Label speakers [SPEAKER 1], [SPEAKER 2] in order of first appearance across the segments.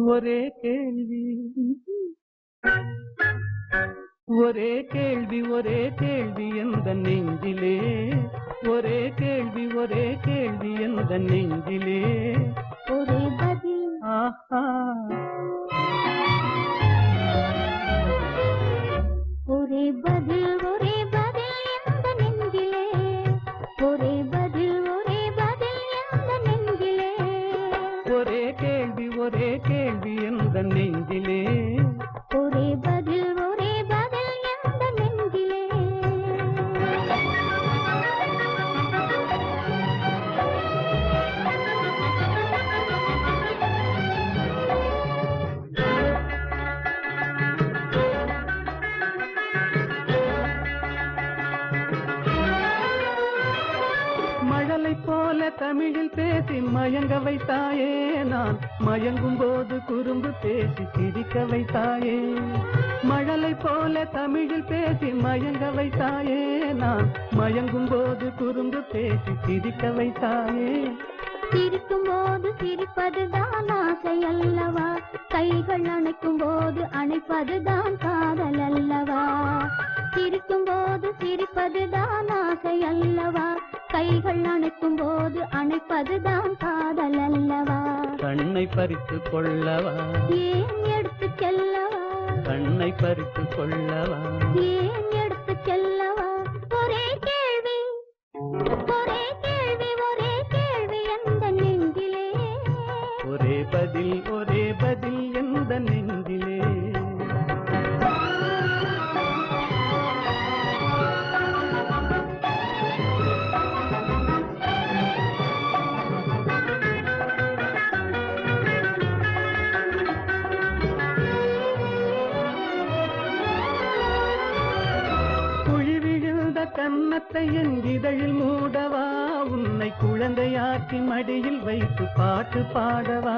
[SPEAKER 1] ஒரே கேள்வி ஒரே கேள்வி ஒரே கேள்வி எந்த நெஞ்சிலே ஒரே கேள்வி எந்த நெஞ்சிலே
[SPEAKER 2] ஒரே பதில்
[SPEAKER 1] ஆஹா
[SPEAKER 2] ஒரே பதில் எந்த நெஞ்சிலே ஒரே பதில் எந்த நெஞ்சிலே
[SPEAKER 1] ஒரே கேள்வி எந்த நெஞ்சிலே
[SPEAKER 2] ஒரே பதில் எந்த நெஞ்சிலே
[SPEAKER 1] மழலை போல தமிழில் பேசி மயங்க வைத்தாயே நான் மயங்கும் போது குறும்பு பேசி சிரிக்க வைத்தாயே மழலை போல தமிழில் பேசி மயங்க வைத்தாயே நான் மயங்கும் போது குறும்பு பேசி சிரிக்க வைத்தாயே
[SPEAKER 2] சிரிக்கும் போது சிரிப்பதுதான் ஆசை அல்லவா கைகள் அணைக்கும் போது அணைப்பதுதான் காதல் அல்லவா சிரிக்கும் போது சிரிப்பதுதான் ஆசை அல்லவா கைகள் அணைக்கும் போது அணைப்பதுதான் காதல் அல்லவா
[SPEAKER 1] கண்ணை பறித்து கொள்ளவா
[SPEAKER 2] ஏன் எடுத்து செல்லவா
[SPEAKER 1] கண்ணை பறித்து கொள்ளவா
[SPEAKER 2] ஏன் எடுத்து செல்லவா ஒரே கேள்வி எந்த நெஞ்சிலே
[SPEAKER 1] ஒரே பதில் எந்த நெஞ்சிலே கன்னத்தை என் இதழில் மூடவா உன்னை குழந்தையாக்கி மடியில் வைத்து பாட்டு பாடவா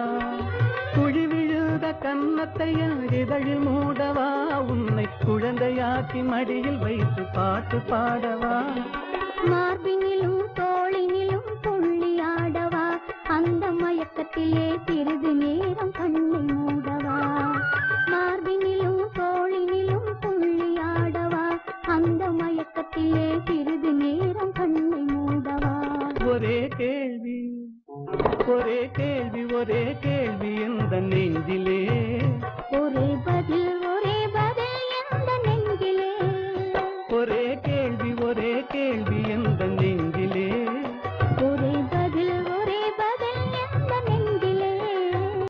[SPEAKER 1] குழி விழுந்த கன்னத்தை என் இதழில் மூடவா உன்னை குழந்தையாக்கி மடியில் வைத்து பாட்டு பாடவா
[SPEAKER 2] மார்பினிலும் தோளினிலும் துள்ளியாடவா அந்த மயக்கத்திலே சிறிது நேரம் கண்ணை மூடவா மார்பினிலும் தோளினிலும் துள்ளியாடவா அந்த மயக்கத்திலே சிறிது நேரம் கண்ணை மூடவா
[SPEAKER 1] ஒரே கேள்வி எந்த நெஞ்சிலே